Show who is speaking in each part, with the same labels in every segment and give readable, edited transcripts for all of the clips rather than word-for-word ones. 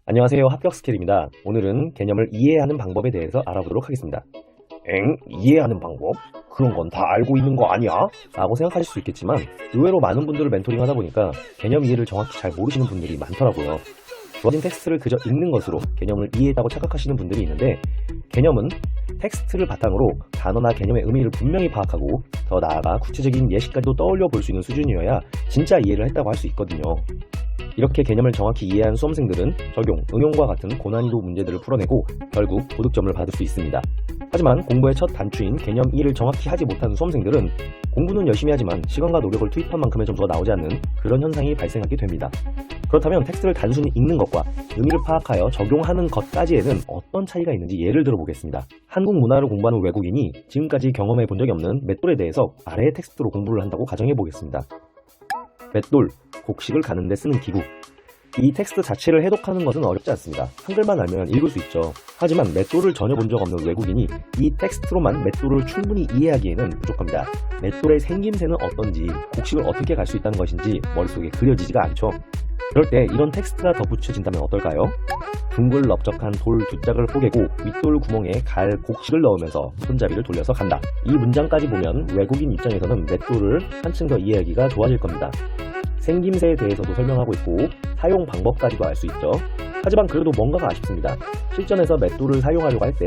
Speaker 1: 안녕하세요. 합격스킬입니다. 오늘은 개념을 이해하는 방법에 대해서 알아보도록 하겠습니다. 이해하는 방법? 그런 건 다 알고 있는 거 아니야? 라고 생각하실 수 있겠지만 의외로 많은 분들을 멘토링 하다 보니까 개념 이해를 정확히 잘 모르시는 분들이 많더라고요. 주어진 텍스트를 그저 읽는 것으로 개념을 이해했다고 착각하시는 분들이 있는데, 개념은 텍스트를 바탕으로 단어나 개념의 의미를 분명히 파악하고 더 나아가 구체적인 예시까지도 떠올려 볼 수 있는 수준이어야 진짜 이해를 했다고 할 수 있거든요. 이렇게 개념을 정확히 이해한 수험생들은 적용, 응용과 같은 고난이도 문제들을 풀어내고 결국 고득점을 받을 수 있습니다. 하지만 공부의 첫 단추인 개념 이해를 정확히 하지 못하는 수험생들은 공부는 열심히 하지만 시간과 노력을 투입한 만큼의 점수가 나오지 않는 그런 현상이 발생하게 됩니다. 그렇다면 텍스트를 단순히 읽는 것과 의미를 파악하여 적용하는 것까지에는 어떤 차이가 있는지 예를 들어 보겠습니다. 한국 문화를 공부하는 외국인이 지금까지 경험해 본 적이 없는 맷돌에 대해서 아래의 텍스트로 공부를 한다고 가정해 보겠습니다. 맷돌, 곡식을 가는 데 쓰는 기구. 이 텍스트 자체를 해독하는 것은 어렵지 않습니다. 한글만 알면 읽을 수 있죠. 하지만 맷돌을 전혀 본 적 없는 외국인이 이 텍스트로만 맷돌을 충분히 이해하기에는 부족합니다. 맷돌의 생김새는 어떤지, 곡식을 어떻게 갈 수 있다는 것인지 머릿속에 그려지지가 않죠. 그럴 때 이런 텍스트가 덧붙여진다면 어떨까요? 둥글 넓적한 돌 두 짝을 뽀개고 윗돌 구멍에 갈 곡식을 넣으면서 손잡이를 돌려서 간다. 이 문장까지 보면 외국인 입장에서는 맷돌을 한층 더 이해하기가 좋아질 겁니다. 생김새에 대해서도 설명하고 있고 사용 방법까지도 알 수 있죠. 하지만 그래도 뭔가가 아쉽습니다. 실전에서 맷돌을 사용하려고 할 때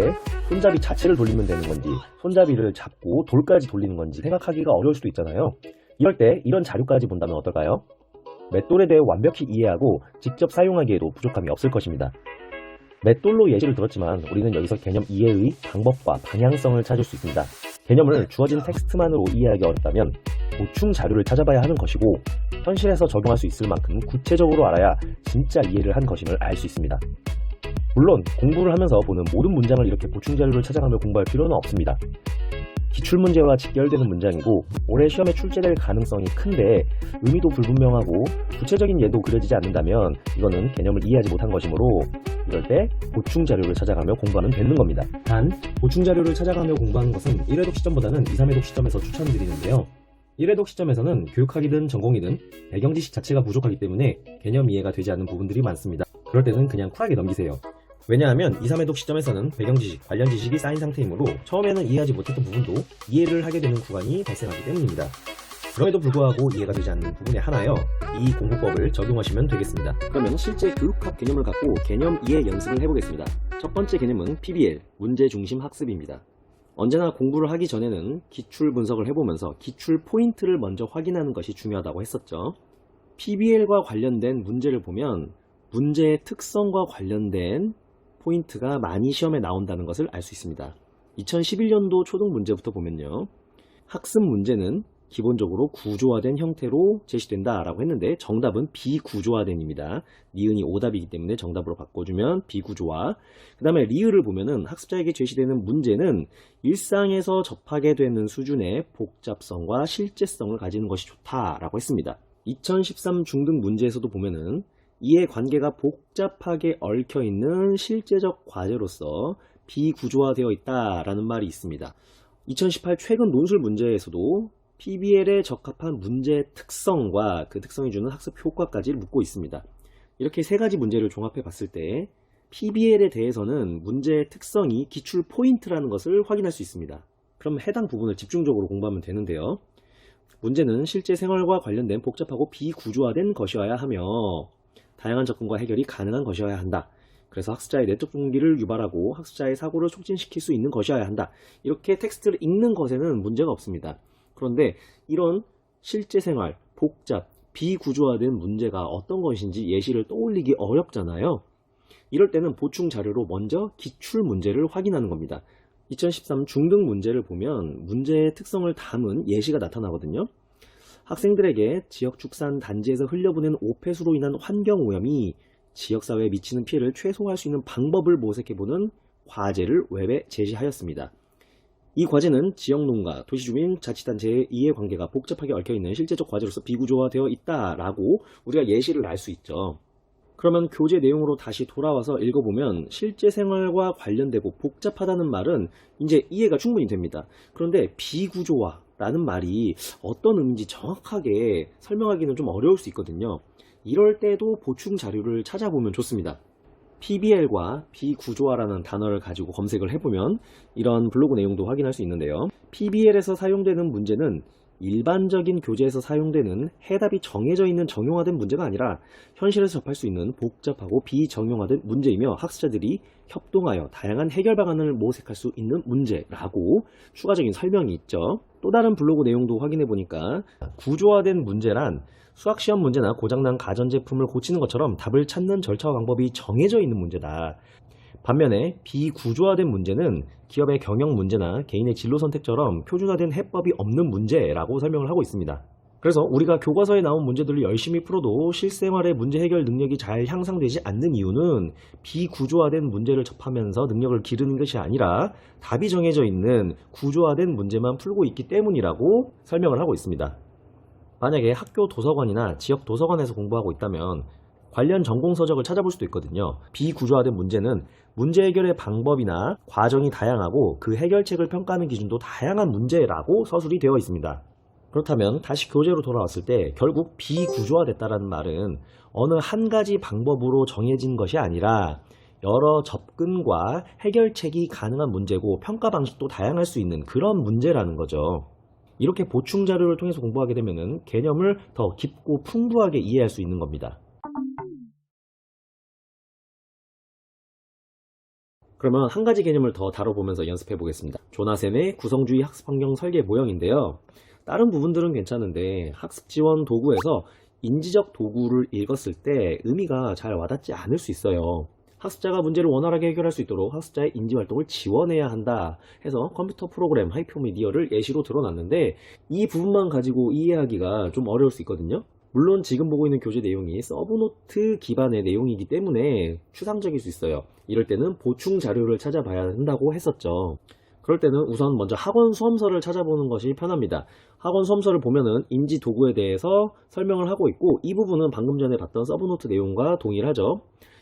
Speaker 1: 손잡이 자체를 돌리면 되는 건지 손잡이를 잡고 돌까지 돌리는 건지 생각하기가 어려울 수도 있잖아요. 이럴 때 이런 자료까지 본다면 어떨까요? 맷돌에 대해 완벽히 이해하고 직접 사용하기에도 부족함이 없을 것입니다. 맷돌로 예시를 들었지만 우리는 여기서 개념 이해의 방법과 방향성을 찾을 수 있습니다. 개념을 주어진 텍스트만으로 이해하기 어렵다면 보충 자료를 찾아봐야 하는 것이고, 현실에서 적용할 수 있을 만큼 구체적으로 알아야 진짜 이해를 한 것임을 알 수 있습니다. 물론 공부를 하면서 보는 모든 문장을 이렇게 보충 자료를 찾아가며 공부할 필요는 없습니다. 기출문제와 직결되는 문장이고 올해 시험에 출제될 가능성이 큰데 의미도 불분명하고 구체적인 예도 그려지지 않는다면 이거는 개념을 이해하지 못한 것이므로 이럴 때 보충 자료를 찾아가며 공부하면 되는 겁니다. 단, 보충 자료를 찾아가며 공부하는 것은 1회독 시점보다는 2, 3회독 시점에서 추천드리는데요. 1회독 시점에서는 교육학이든 전공이든 배경 지식 자체가 부족하기 때문에 개념 이해가 되지 않는 부분들이 많습니다. 그럴 때는 그냥 쿨하게 넘기세요. 왜냐하면 2, 3회독 시점에서는 배경 지식, 관련 지식이 쌓인 상태이므로 처음에는 이해하지 못했던 부분도 이해를 하게 되는 구간이 발생하기 때문입니다. 그럼에도 불구하고 이해가 되지 않는 부분에 한하여 이 공부법을 적용하시면 되겠습니다. 그러면 실제 교육학 개념을 갖고 개념 이해 연습을 해보겠습니다. 첫 번째 개념은 PBL, 문제 중심 학습입니다. 언제나 공부를 하기 전에는 기출 분석을 해보면서 기출 포인트를 먼저 확인하는 것이 중요하다고 했었죠. PBL과 관련된 문제를 보면 문제의 특성과 관련된 포인트가 많이 시험에 나온다는 것을 알 수 있습니다. 2011년도 초등 문제부터 보면요. 학습 문제는 기본적으로 구조화된 형태로 제시된다라고 했는데 정답은 비구조화된입니다. 니은이 오답이기 때문에 정답으로 바꿔주면 비구조화. 그 다음에 리을을 보면은 학습자에게 제시되는 문제는 일상에서 접하게 되는 수준의 복잡성과 실제성을 가지는 것이 좋다라고 했습니다. 2013 중등 문제에서도 보면은 이해 관계가 복잡하게 얽혀있는 실제적 과제로서 비구조화되어 있다라는 말이 있습니다. 2018 최근 논술 문제에서도 PBL에 적합한 문제의 특성과 그 특성이 주는 학습 효과까지 묻고 있습니다. 이렇게 세 가지 문제를 종합해 봤을 때 PBL에 대해서는 문제의 특성이 기출 포인트라는 것을 확인할 수 있습니다. 그럼 해당 부분을 집중적으로 공부하면 되는데요. 문제는 실제 생활과 관련된 복잡하고 비구조화된 것이어야 하며 다양한 접근과 해결이 가능한 것이어야 한다. 그래서 학습자의 내적 동기를 유발하고 학습자의 사고를 촉진시킬 수 있는 것이어야 한다. 이렇게 텍스트를 읽는 것에는 문제가 없습니다. 그런데 이런 실제 생활, 복잡, 비구조화된 문제가 어떤 것인지 예시를 떠올리기 어렵잖아요. 이럴 때는 보충 자료로 먼저 기출 문제를 확인하는 겁니다. 2013 중등 문제를 보면 문제의 특성을 담은 예시가 나타나거든요. 학생들에게 지역축산단지에서 흘려보낸 오폐수로 인한 환경오염이 지역사회에 미치는 피해를 최소화할 수 있는 방법을 모색해보는 과제를 웹에 제시하였습니다. 이 과제는 지역농가, 도시주민, 자치단체의 이해관계가 복잡하게 얽혀있는 실제적 과제로서 비구조화되어 있다라고 우리가 예시를 알 수 있죠. 그러면 교재 내용으로 다시 돌아와서 읽어보면 실제 생활과 관련되고 복잡하다는 말은 이제 이해가 충분히 됩니다. 그런데 비구조화라는 말이 어떤 의미인지 정확하게 설명하기는 좀 어려울 수 있거든요. 이럴 때도 보충 자료를 찾아보면 좋습니다.
Speaker 2: PBL과 비구조화라는 단어를 가지고 검색을 해보면 이런 블로그 내용도 확인할 수 있는데요. PBL에서 사용되는 문제는 일반적인 교재에서 사용되는 해답이 정해져 있는 정형화된 문제가 아니라 현실에서 접할 수 있는 복잡하고 비정형화된 문제이며 학습자들이 협동하여 다양한 해결 방안을 모색할 수 있는 문제라고 추가적인 설명이 있죠. 또 다른 블로그 내용도 확인해 보니까 구조화된 문제란 수학시험 문제나 고장난 가전제품을 고치는 것처럼 답을 찾는 절차와 방법이 정해져 있는 문제다. 반면에 비구조화된 문제는 기업의 경영 문제나 개인의 진로 선택처럼 표준화된 해법이 없는 문제라고 설명을 하고 있습니다. 그래서 우리가 교과서에 나온 문제들을 열심히 풀어도 실생활의 문제 해결 능력이 잘 향상되지 않는 이유는 비구조화된 문제를 접하면서 능력을 기르는 것이 아니라 답이 정해져 있는 구조화된 문제만 풀고 있기 때문이라고 설명을 하고 있습니다. 만약에 학교 도서관이나 지역 도서관에서 공부하고 있다면 관련 전공 서적을 찾아볼 수도 있거든요. 비구조화된 문제는 문제 해결의 방법이나 과정이 다양하고 그 해결책을 평가하는 기준도 다양한 문제라고 서술이 되어 있습니다. 그렇다면 다시 교재로 돌아왔을 때 결국 비구조화됐다는 말은 어느 한 가지 방법으로 정해진 것이 아니라 여러 접근과 해결책이 가능한 문제고 평가 방식도 다양할 수 있는 그런 문제라는 거죠. 이렇게 보충 자료를 통해서 공부하게 되면 개념을 더 깊고 풍부하게 이해할 수 있는 겁니다. 그러면 한 가지 개념을 더 다뤄보면서 연습해 보겠습니다. 조나센의 구성주의 학습환경 설계 모형인데요. 다른 부분들은 괜찮은데 학습 지원 도구에서 인지적 도구를 읽었을 때 의미가 잘 와닿지 않을 수 있어요. 학습자가 문제를 원활하게 해결할 수 있도록 학습자의 인지활동을 지원해야 한다 해서 컴퓨터 프로그램 하이퍼미디어를 예시로 들어놨는데 이 부분만 가지고 이해하기가 좀 어려울 수 있거든요. 물론 지금 보고 있는 교재 내용이 서브노트 기반의 내용이기 때문에 추상적일 수 있어요. 이럴 때는 보충 자료를 찾아봐야 한다고 했었죠. 그럴 때는 우선 먼저 학원 수험서를 찾아보는 것이 편합니다. 학원 수험서를 보면은 인지 도구에 대해서 설명을 하고 있고 이 부분은 방금 전에 봤던 서브노트 내용과 동일하죠.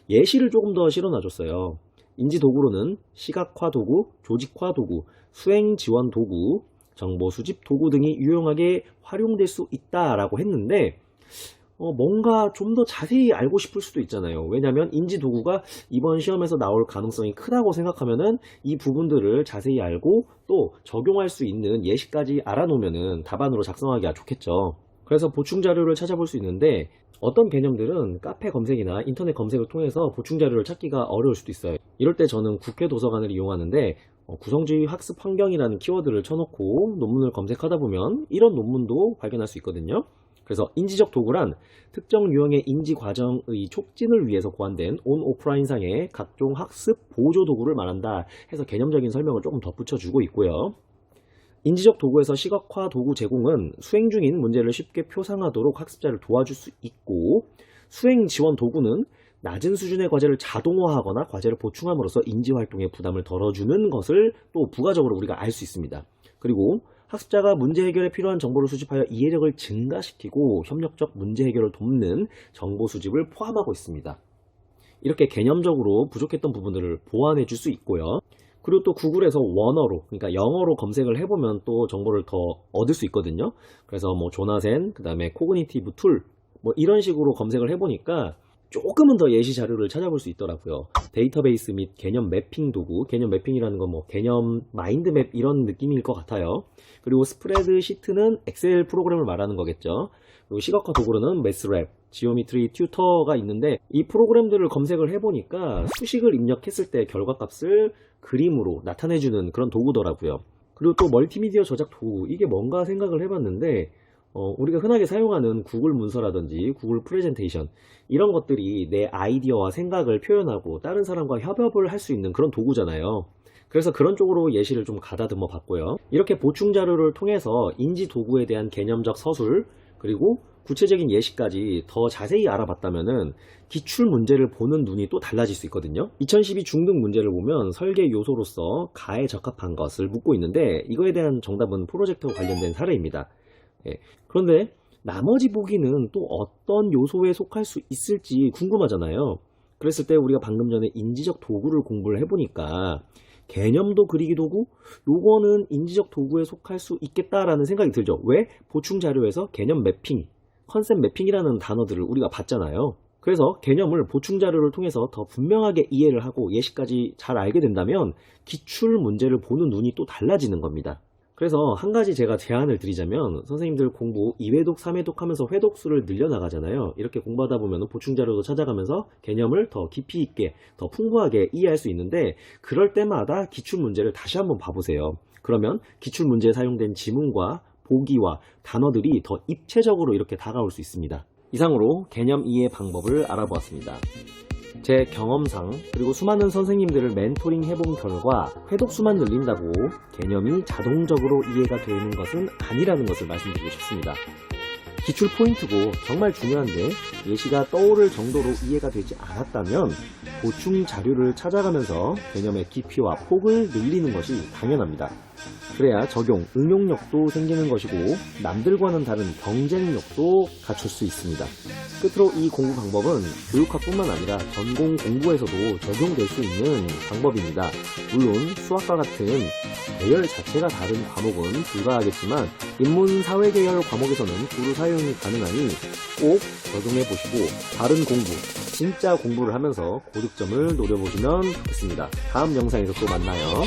Speaker 2: 예시를 조금 더 실어놔줬어요. 인지 도구로는 시각화 도구, 조직화 도구, 수행 지원 도구, 정보 수집 도구 등이 유용하게 활용될 수 있다라고 했는데 뭔가 좀 더 자세히 알고 싶을 수도 있잖아요. 왜냐하면 인지 도구가 이번 시험에서 나올 가능성이 크다고 생각하면은 이 부분들을 자세히 알고 또 적용할 수 있는 예시까지 알아놓으면은 답안으로 작성하기가 좋겠죠. 그래서 보충 자료를 찾아볼 수 있는데 어떤 개념들은 카페 검색이나 인터넷 검색을 통해서 보충 자료를 찾기가 어려울 수도 있어요. 이럴 때 저는 국회 도서관을 이용하는데 구성주의 학습 환경이라는 키워드를 쳐놓고 논문을 검색하다 보면 이런 논문도 발견할 수 있거든요. 그래서 인지적 도구란 특정 유형의 인지 과정의 촉진을 위해서 고안된 온 오프라인상의 각종 학습 보조 도구를 말한다 해서 개념적인 설명을 조금 덧붙여주고 있고요. 인지적 도구에서 시각화 도구 제공은 수행 중인 문제를 쉽게 표상하도록 학습자를 도와줄 수 있고, 수행 지원 도구는 낮은 수준의 과제를 자동화하거나 과제를 보충함으로써 인지활동의 부담을 덜어주는 것을 또 부가적으로 우리가 알 수 있습니다. 그리고 학습자가 문제 해결에 필요한 정보를 수집하여 이해력을 증가시키고 협력적 문제 해결을 돕는 정보 수집을 포함하고 있습니다. 이렇게 개념적으로 부족했던 부분들을 보완해 줄 수 있고요. 그리고 또 구글에서 원어로, 그러니까 영어로 검색을 해보면 또 정보를 더 얻을 수 있거든요. 그래서 뭐 조나센, 그 다음에 코그니티브 툴, 뭐 이런 식으로 검색을 해보니까 조금은 더 예시 자료를 찾아볼 수 있더라고요. 데이터베이스 및 개념 매핑 도구, 개념 매핑이라는 건 뭐 개념 마인드맵 이런 느낌일 것 같아요. 그리고 스프레드 시트는 엑셀 프로그램을 말하는 거겠죠. 그리고 시각화 도구로는 매스랩, 지오메트리 튜터가 있는데 이 프로그램들을 검색을 해보니까 수식을 입력했을 때 결과값을 그림으로 나타내주는 그런 도구더라고요. 그리고 또 멀티미디어 저작 도구, 이게 뭔가 생각을 해봤는데 우리가 흔하게 사용하는 구글 문서라든지 구글 프레젠테이션 이런 것들이 내 아이디어와 생각을 표현하고 다른 사람과 협업을 할 수 있는 그런 도구잖아요. 그래서 그런 쪽으로 예시를 좀 가다듬어 봤고요. 이렇게 보충 자료를 통해서 인지 도구에 대한 개념적 서술 그리고 구체적인 예시까지 더 자세히 알아봤다면은 기출 문제를 보는 눈이 또 달라질 수 있거든요. 2012 중등 문제를 보면 설계 요소로서 가에 적합한 것을 묻고 있는데 이거에 대한 정답은 프로젝트와 관련된 사례입니다. 그런데 나머지 보기는 또 어떤 요소에 속할 수 있을지 궁금하잖아요. 그랬을 때 우리가 방금 전에 인지적 도구를 공부를 해보니까 개념도 그리기 도구? 요거는 인지적 도구에 속할 수 있겠다라는 생각이 들죠. 왜? 보충 자료에서 개념 매핑, 컨셉 매핑이라는 단어들을 우리가 봤잖아요. 그래서 개념을 보충 자료를 통해서 더 분명하게 이해를 하고 예시까지 잘 알게 된다면 기출 문제를 보는 눈이 또 달라지는 겁니다. 그래서 한 가지 제가 제안을 드리자면 선생님들 공부 2회독, 3회독 하면서 회독수를 늘려나가잖아요. 이렇게 공부하다 보면 보충 자료도 찾아가면서 개념을 더 깊이 있게, 더 풍부하게 이해할 수 있는데 그럴 때마다 기출 문제를 다시 한번 봐보세요. 그러면 기출 문제에 사용된 지문과 보기와 단어들이 더 입체적으로 이렇게 다가올 수 있습니다. 이상으로 개념 이해 방법을 알아보았습니다. 제 경험상 그리고 수많은 선생님들을 멘토링 해본 결과 회독수만 늘린다고 개념이 자동적으로 이해가 되는 것은 아니라는 것을 말씀드리고 싶습니다. 기출 포인트고 정말 중요한데 예시가 떠오를 정도로 이해가 되지 않았다면 보충 자료를 찾아가면서 개념의 깊이와 폭을 늘리는 것이 당연합니다. 그래야 적용, 응용력도 생기는 것이고 남들과는 다른 경쟁력도 갖출 수 있습니다. 끝으로 이 공부 방법은 교육학뿐만 아니라 전공 공부에서도 적용될 수 있는 방법입니다. 물론 수학과 같은 계열 자체가 다른 과목은 불가하겠지만 인문 사회계열 과목에서는 두루 사용이 가능하니 꼭 적용해보시고 다른 공부, 진짜 공부를 하면서 고득점을 노려보시면 좋겠습니다. 다음 영상에서 또 만나요.